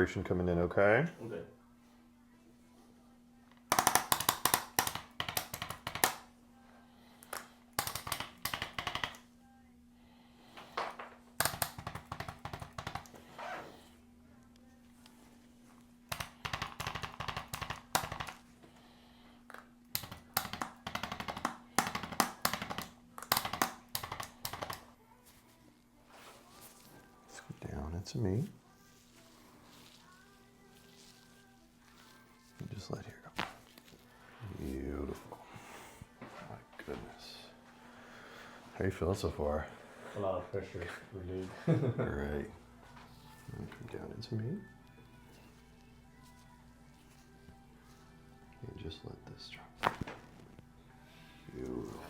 Coming in okay. Okay. Let's go down into me. And just let here go. Beautiful. My goodness. How you feeling so far? A lot of pressure relieved. Great. And come down into me. And just let this drop. Beautiful.